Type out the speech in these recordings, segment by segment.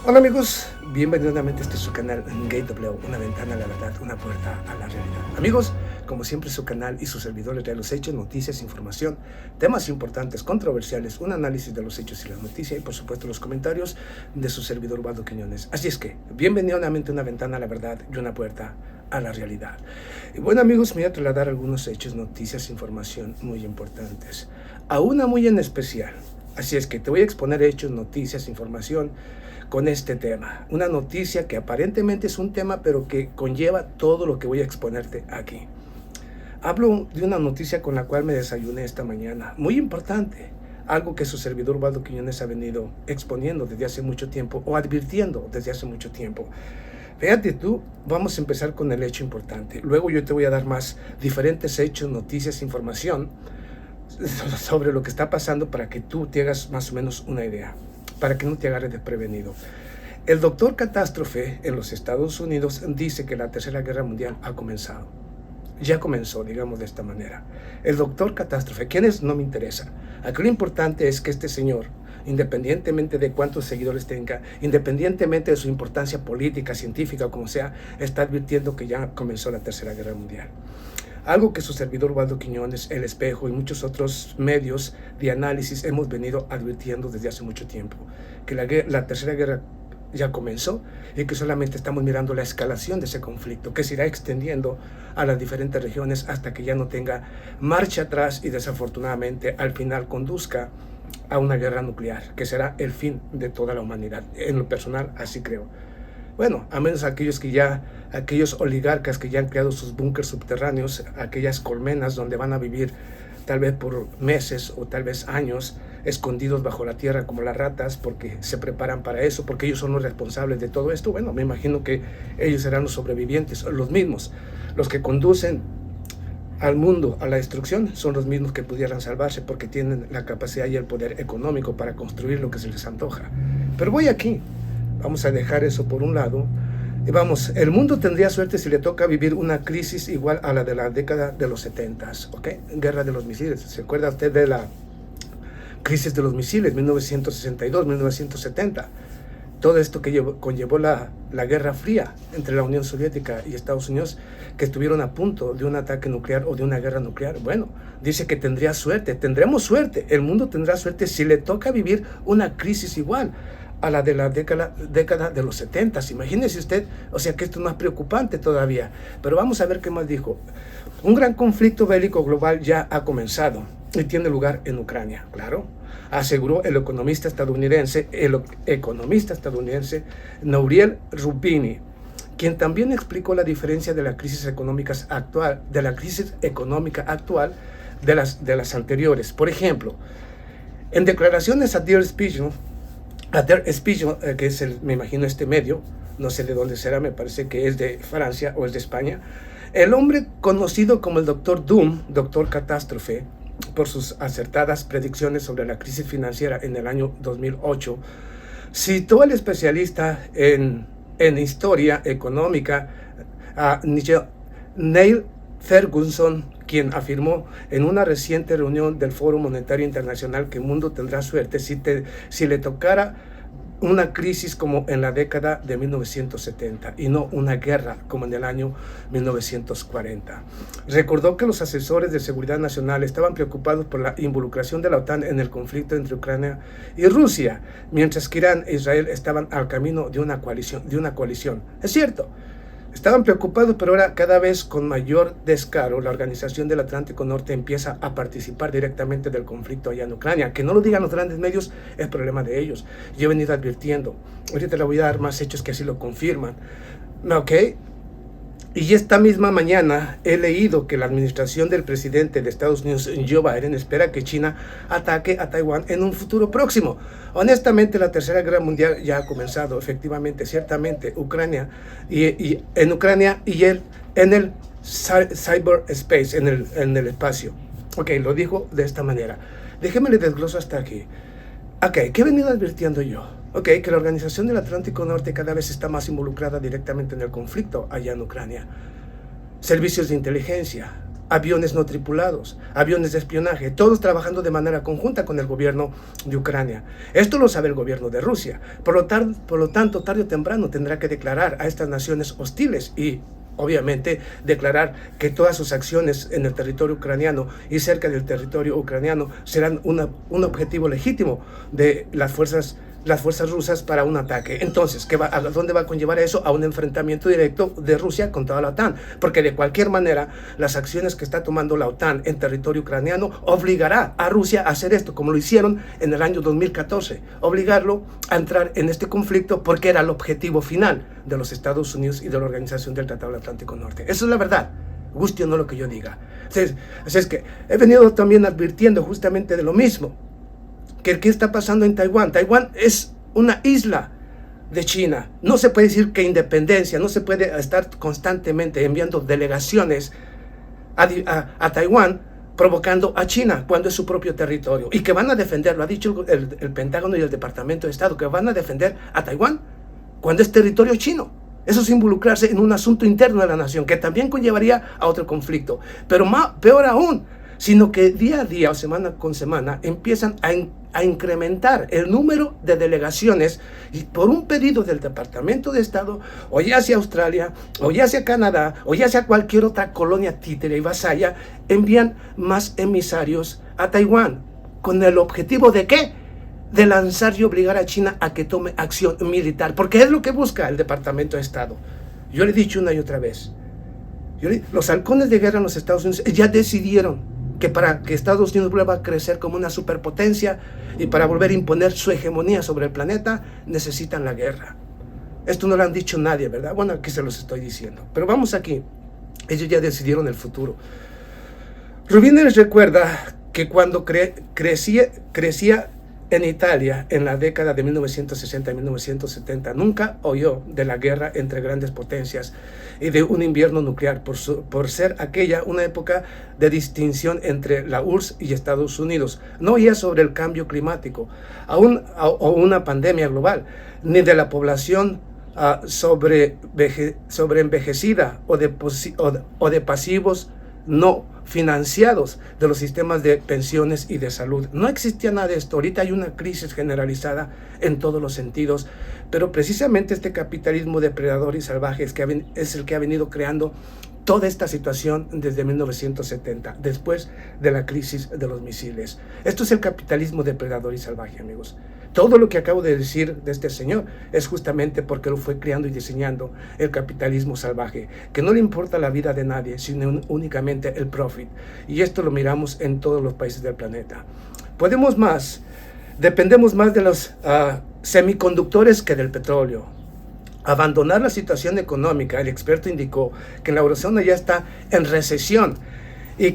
Hola amigos, bienvenidos nuevamente a este su canal Gateway, una ventana a la verdad, una puerta a la realidad. Amigos, como siempre su canal y su servidor les trae los hechos, noticias, información, temas importantes, controversiales, un análisis de los hechos y la noticia y por supuesto los comentarios de su servidor Waldo Quiñones. Así es que, bienvenido nuevamente a una ventana a la verdad y una puerta a la realidad. Y bueno amigos, me voy a trasladar algunos hechos, noticias, información muy importantes, a una muy en especial. Así es que te voy a exponer hechos, noticias, información con este tema. Una noticia que aparentemente es un tema, pero que conlleva todo lo que voy a exponerte aquí. Hablo de una noticia con la cual me desayuné esta mañana, muy importante. Algo que su servidor Waldo Quiñones ha venido exponiendo desde hace mucho tiempo, o advirtiendo desde hace mucho tiempo. Fíjate tú, vamos a empezar con el hecho importante. Luego yo te voy a dar más diferentes hechos, noticias, información sobre lo que está pasando para que tú te hagas más o menos una idea, para que no te agarres desprevenido. El doctor Catástrofe en los Estados Unidos dice que la Tercera Guerra Mundial ha comenzado. Ya comenzó, digamos de esta manera. El doctor Catástrofe, ¿quién es? No me interesa. Aquí lo importante es que este señor, independientemente de cuántos seguidores tenga, independientemente de su importancia política, científica o como sea, está advirtiendo que ya comenzó la Tercera Guerra Mundial. Algo que su servidor Waldo Quiñones, El Espejo y muchos otros medios de análisis hemos venido advirtiendo desde hace mucho tiempo, que la Tercera Guerra ya comenzó y que solamente estamos mirando la escalación de ese conflicto, que se irá extendiendo a las diferentes regiones hasta que ya no tenga marcha atrás y desafortunadamente al final conduzca a una guerra nuclear, que será el fin de toda la humanidad. En lo personal, así creo. Bueno, a menos aquellos oligarcas que ya han creado sus búnkers subterráneos, aquellas colmenas donde van a vivir tal vez por meses o tal vez años, escondidos bajo la tierra como las ratas, porque se preparan para eso, porque ellos son los responsables de todo esto. Bueno, me imagino que ellos serán los sobrevivientes, los mismos, los que conducen al mundo a la destrucción, son los mismos que pudieran salvarse porque tienen la capacidad y el poder económico para construir lo que se les antoja. Pero voy aquí. Vamos a dejar eso por un lado. Y vamos, el mundo tendría suerte si le toca vivir una crisis igual a la de la década de los 70s, ¿ok? Guerra de los misiles. ¿Se acuerda usted de la crisis de los misiles, 1962, 1970? Todo esto que conllevó la Guerra Fría entre la Unión Soviética y Estados Unidos, que estuvieron a punto de un ataque nuclear o de una guerra nuclear. Bueno, dice que tendría suerte, tendremos suerte, el mundo tendrá suerte si le toca vivir una crisis igual a la de la década de los 70. Imagínese usted, o sea que esto es más preocupante todavía. Pero vamos a ver qué más dijo. Un gran conflicto bélico global ya ha comenzado y tiene lugar en Ucrania, claro, aseguró el economista estadounidense Nouriel Roubini, quien también explicó la diferencia de la crisis económica actual, de las anteriores. Por ejemplo, en declaraciones a Der Spiegel, que es me imagino este medio, no sé de dónde será, me parece que es de Francia o es de España, el hombre conocido como el Doctor Doom, Doctor Catástrofe, por sus acertadas predicciones sobre la crisis financiera en el año 2008, citó al especialista en historia económica, a Neil Ferguson, quien afirmó en una reciente reunión del Foro Monetario Internacional que el mundo tendrá suerte si le tocara una crisis como en la década de 1970 y no una guerra como en el año 1940. Recordó que los asesores de seguridad nacional estaban preocupados por la involucración de la OTAN en el conflicto entre Ucrania y Rusia, mientras que Irán e Israel estaban al camino de una coalición. Es cierto. Estaban preocupados, pero ahora cada vez con mayor descaro la Organización del Atlántico Norte empieza a participar directamente del conflicto allá en Ucrania. Que no lo digan los grandes medios es problema de ellos. Yo he venido advirtiendo. Ahorita le voy a dar más hechos que así lo confirman. ¿Ok? Y esta misma mañana he leído que la administración del presidente de Estados Unidos, Joe Biden, espera que China ataque a Taiwán en un futuro próximo. Honestamente, la Tercera Guerra Mundial ya ha comenzado, efectivamente, ciertamente, en Ucrania y en el cyberspace, en el espacio. Ok, lo dijo de esta manera. Déjeme le desgloso hasta aquí. Ok, ¿qué he venido advirtiendo yo? Ok, que la Organización del Atlántico Norte cada vez está más involucrada directamente en el conflicto allá en Ucrania. Servicios de inteligencia, aviones no tripulados, aviones de espionaje, todos trabajando de manera conjunta con el gobierno de Ucrania. Esto lo sabe el gobierno de Rusia. Por lo tanto, tarde o temprano tendrá que declarar a estas naciones hostiles y obviamente declarar que todas sus acciones en el territorio ucraniano y cerca del territorio ucraniano serán un objetivo legítimo de las fuerzas rusas para un ataque. Entonces, ¿a dónde va a conllevar eso? A un enfrentamiento directo de Rusia con toda la OTAN, porque de cualquier manera las acciones que está tomando la OTAN en territorio ucraniano obligará a Rusia a hacer esto, como lo hicieron en el año 2014, obligarlo a entrar en este conflicto porque era el objetivo final de los Estados Unidos y de la Organización del Tratado del Atlántico Norte. Eso es la verdad, guste o no lo que yo diga. Así es que he venido también advirtiendo justamente de lo mismo. ¿Qué está pasando en Taiwán? Taiwán es una isla de China. No se puede decir que independencia, no se puede estar constantemente enviando delegaciones a Taiwán provocando a China cuando es su propio territorio y que van a defenderlo. Ha dicho el Pentágono y el Departamento de Estado que van a defender a Taiwán cuando es territorio chino. Eso es involucrarse en un asunto interno de la nación que también conllevaría a otro conflicto. Pero peor aún, sino que día a día o semana con semana empiezan a incrementar el número de delegaciones y por un pedido del Departamento de Estado, o ya sea Australia, o ya sea Canadá, o ya sea cualquier otra colonia títere y vasalla, envían más emisarios a Taiwán. ¿Con el objetivo de qué? De lanzar y obligar a China a que tome acción militar, porque es lo que busca el Departamento de Estado. Yo le he dicho una y otra vez, los halcones de guerra en los Estados Unidos ya decidieron que para que Estados Unidos vuelva a crecer como una superpotencia y para volver a imponer su hegemonía sobre el planeta, necesitan la guerra. Esto no lo han dicho nadie, ¿verdad? Bueno, aquí se los estoy diciendo. Pero vamos aquí. Ellos ya decidieron el futuro. Rubin les recuerda que cuando crecía en Italia en la década de 1960 y 1970, nunca oyó de la guerra entre grandes potencias y de un invierno nuclear, por ser aquella una época de distinción entre la URSS y Estados Unidos. No oía sobre el cambio climático o una pandemia global, ni de la población sobreenvejecida o de pasivos no financiados de los sistemas de pensiones y de salud. No existía nada de esto. Ahorita hay una crisis generalizada en todos los sentidos, pero precisamente este capitalismo depredador y salvaje es el que ha venido creando toda esta situación desde 1970, después de la crisis de los misiles. Esto es el capitalismo depredador y salvaje, amigos. Todo lo que acabo de decir de este señor es justamente porque lo fue creando y diseñando el capitalismo salvaje, que no le importa la vida de nadie, sino únicamente el profit. Y esto lo miramos en todos los países del planeta. Dependemos más de los semiconductores que del petróleo. Abandonar la situación económica, el experto indicó que la eurozona ya está en recesión y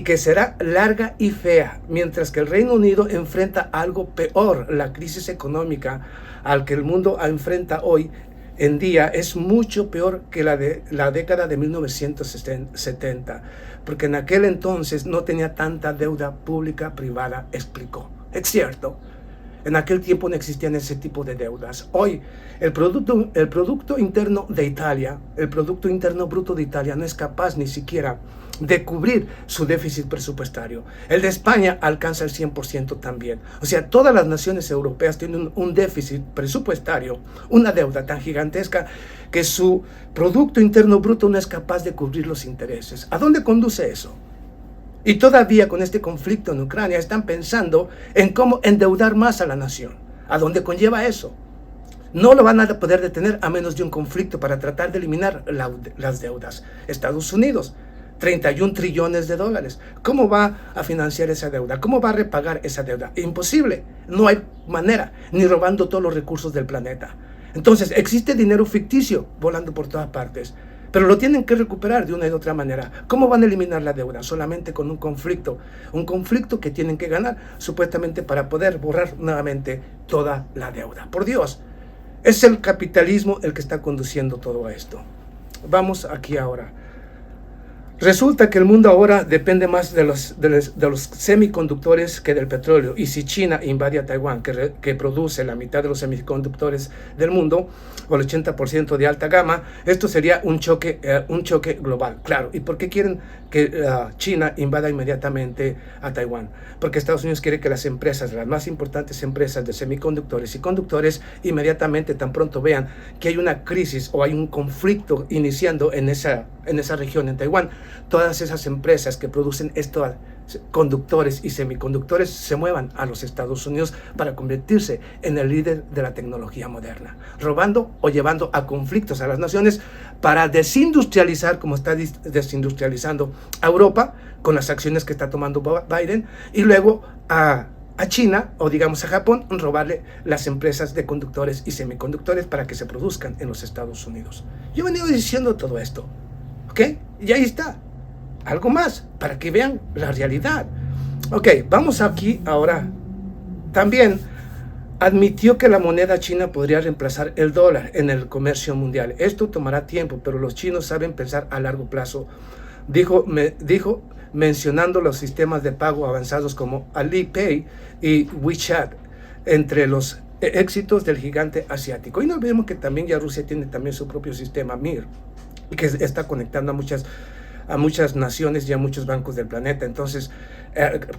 que será larga y fea, mientras que el Reino Unido enfrenta algo peor. La crisis económica al que el mundo enfrenta hoy en día es mucho peor que la de la década de 1970, porque en aquel entonces no tenía tanta deuda pública privada, explicó. Es cierto, en aquel tiempo no existían ese tipo de deudas. Hoy el Producto Interno de Italia, el Producto Interno Bruto de Italia no es capaz ni siquiera de cubrir su déficit presupuestario. El de España alcanza el 100% también. O sea, todas las naciones europeas tienen un déficit presupuestario, una deuda tan gigantesca que su Producto Interno Bruto no es capaz de cubrir los intereses. ¿A dónde conduce eso? Y todavía con este conflicto en Ucrania están pensando en cómo endeudar más a la nación. ¿A dónde conlleva eso? No lo van a poder detener a menos de un conflicto para tratar de eliminar las deudas. Estados Unidos, 31 trillones de dólares. ¿Cómo va a financiar esa deuda? ¿Cómo va a repagar esa deuda? Imposible. No hay manera, ni robando todos los recursos del planeta. Entonces, existe dinero ficticio volando por todas partes, pero lo tienen que recuperar de una y de otra manera. ¿Cómo van a eliminar la deuda? Solamente con un conflicto que tienen que ganar supuestamente para poder borrar nuevamente toda la deuda. Por Dios, es el capitalismo el que está conduciendo todo esto. Vamos aquí ahora. Resulta que el mundo ahora depende más de los semiconductores que del petróleo. Y si China invade a Taiwán, que produce la mitad de los semiconductores del mundo, o el 80% de alta gama, esto sería un choque global. Claro, ¿y por qué quieren que China invada inmediatamente a Taiwán? Porque Estados Unidos quiere que las empresas, las más importantes empresas de semiconductores y conductores, inmediatamente, tan pronto vean que hay una crisis o hay un conflicto iniciando en esa región, en Taiwán, todas esas empresas que producen estos conductores y semiconductores se muevan a los Estados Unidos para convertirse en el líder de la tecnología moderna, robando o llevando a conflictos a las naciones para desindustrializar, como está desindustrializando a Europa con las acciones que está tomando Biden, y luego a China, o digamos a Japón, robarle las empresas de conductores y semiconductores para que se produzcan en los Estados Unidos. Yo he venido diciendo todo esto, ¿ok? Y ahí está. Algo más, para que vean la realidad. Ok, vamos aquí ahora. También admitió que la moneda china podría reemplazar el dólar en el comercio mundial. Esto tomará tiempo, pero los chinos saben pensar a largo plazo. Dijo mencionando los sistemas de pago avanzados como Alipay y WeChat, entre los éxitos del gigante asiático. Y no olvidemos que también ya Rusia tiene también su propio sistema MIR, que está conectando a muchas naciones y a muchos bancos del planeta. Entonces,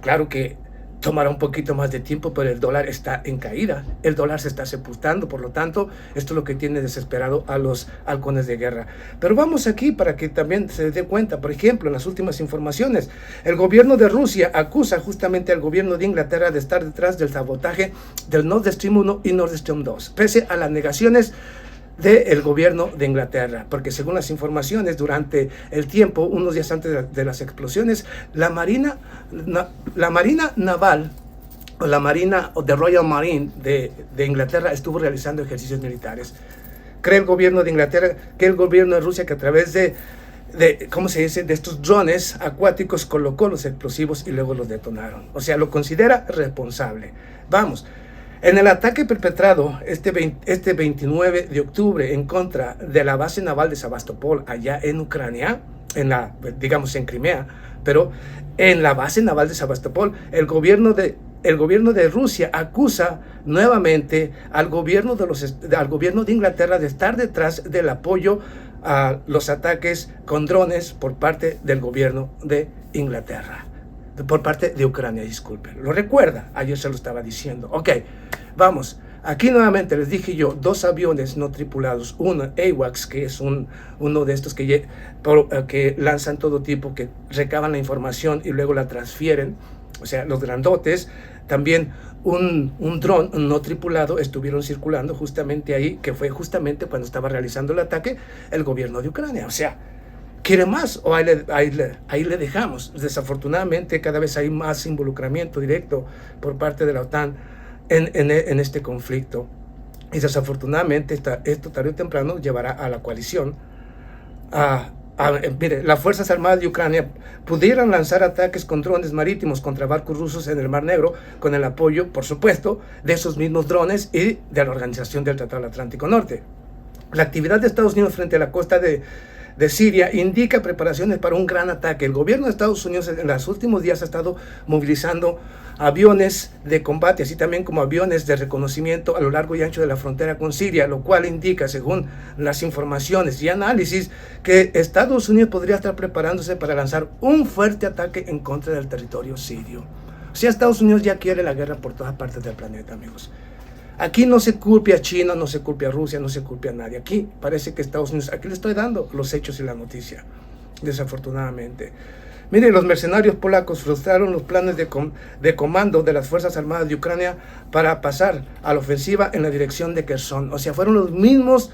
claro que tomará un poquito más de tiempo, pero el dólar está en caída, el dólar se está sepultando, por lo tanto, esto es lo que tiene desesperado a los halcones de guerra. Pero vamos aquí para que también se dé cuenta, por ejemplo, en las últimas informaciones, el gobierno de Rusia acusa justamente al gobierno de Inglaterra de estar detrás del sabotaje del Nord Stream 1 y Nord Stream 2, pese a las negaciones del gobierno de Inglaterra, porque según las informaciones, durante el tiempo, unos días antes de las explosiones, la Marina Naval, o la Marina, o the Royal Marine de Inglaterra, estuvo realizando ejercicios militares. Cree el gobierno de Inglaterra que el gobierno de Rusia, que a través de ¿cómo se dice?, de estos drones acuáticos, colocó los explosivos y luego los detonaron. O sea, lo considera responsable. Vamos. En el ataque perpetrado este 29 de octubre en contra de la base naval de Sebastopol, allá en Ucrania, digamos en Crimea, pero en la base naval de Sebastopol, el gobierno de Rusia acusa nuevamente al gobierno de Inglaterra de estar detrás del apoyo a los ataques con drones por parte del gobierno de Inglaterra. Por parte de Ucrania, disculpen. ¿Lo recuerda? Ayer se lo estaba diciendo. Ok, vamos. Aquí nuevamente les dije yo, 2 aviones no tripulados. Uno, AWACS, que es uno de estos que lanzan todo tipo, que recaban la información y luego la transfieren. O sea, los grandotes. También un dron no tripulado estuvieron circulando justamente ahí, que fue justamente cuando estaba realizando el ataque el gobierno de Ucrania. O sea, ¿quiere más? O ahí le dejamos. Desafortunadamente, cada vez hay más involucramiento directo por parte de la OTAN en este conflicto. Y desafortunadamente, esto tarde o temprano llevará a la coalición mire, las Fuerzas Armadas de Ucrania pudieran lanzar ataques con drones marítimos contra barcos rusos en el Mar Negro, con el apoyo, por supuesto, de esos mismos drones y de la Organización del Tratado del Atlántico Norte. La actividad de Estados Unidos frente a la costa de Siria indica preparaciones para un gran ataque. El gobierno de Estados Unidos en los últimos días ha estado movilizando aviones de combate, así también como aviones de reconocimiento a lo largo y ancho de la frontera con Siria, lo cual indica, según las informaciones y análisis, que Estados Unidos podría estar preparándose para lanzar un fuerte ataque en contra del territorio sirio. O sea, Estados Unidos ya quiere la guerra por todas partes del planeta, amigos. Aquí no se culpe a China, no se culpe a Rusia, no se culpe a nadie. Aquí parece que Estados Unidos, aquí le estoy dando los hechos y la noticia, desafortunadamente. Mire, los mercenarios polacos frustraron los planes de comando de las Fuerzas Armadas de Ucrania para pasar a la ofensiva en la dirección de Kherson. O sea, fueron los mismos,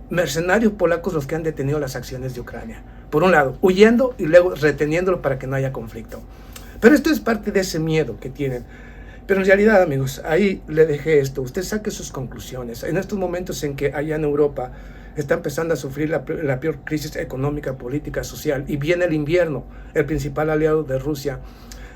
mercenarios polacos los que han detenido las acciones de Ucrania. Por un lado, huyendo y luego reteniéndolo para que no haya conflicto. Pero esto es parte de ese miedo que tienen. Pero en realidad, amigos, ahí le dejé esto. Usted saque sus conclusiones. En estos momentos en que allá en Europa está empezando a sufrir la peor crisis económica, política, social, y viene el invierno, el principal aliado de Rusia,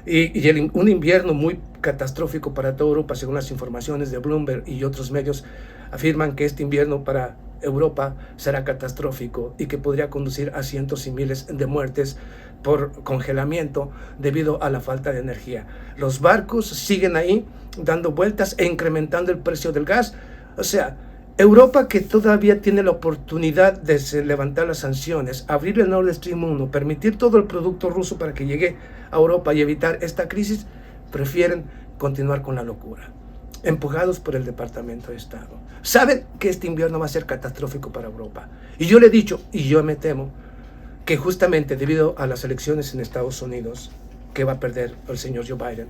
y un invierno muy catastrófico para toda Europa, según las informaciones de Bloomberg y otros medios, afirman que este invierno para Europa será catastrófico y que podría conducir a cientos y miles de muertes por congelamiento debido a la falta de energía. Los barcos siguen ahí dando vueltas e incrementando el precio del gas. O sea, Europa, que todavía tiene la oportunidad de levantar las sanciones, abrir el Nord Stream 1, permitir todo el producto ruso para que llegue a Europa y evitar esta crisis, prefieren continuar con la locura, empujados por el Departamento de Estado. Saben que este invierno va a ser catastrófico para Europa. Y yo le he dicho, y yo me temo, que justamente debido a las elecciones en Estados Unidos, que va a perder el señor Joe Biden,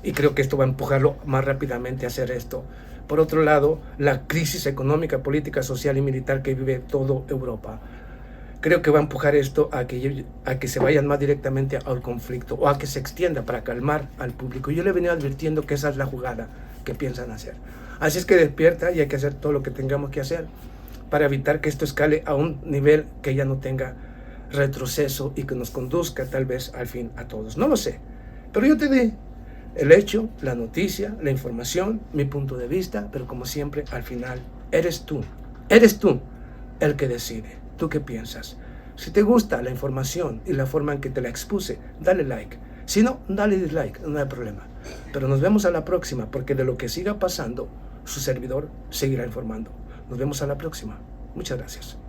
y creo que esto va a empujarlo más rápidamente a hacer esto. Por otro lado, la crisis económica, política, social y militar que vive toda Europa, creo que va a empujar esto a que se vayan más directamente al conflicto o a que se extienda para calmar al público. Yo le he venido advirtiendo que esa es la jugada que piensan hacer. Así es que despierta y hay que hacer todo lo que tengamos que hacer para evitar que esto escale a un nivel que ya no tenga retroceso y que nos conduzca tal vez al fin a todos. No lo sé, pero yo te di el hecho, la noticia, la información, mi punto de vista, pero como siempre, al final, eres tú el que decide. ¿Tú qué piensas? Si te gusta la información y la forma en que te la expuse, dale like. Si no, dale dislike, no hay problema. Pero nos vemos a la próxima, porque de lo que siga pasando, su servidor seguirá informando. Nos vemos a la próxima. Muchas gracias.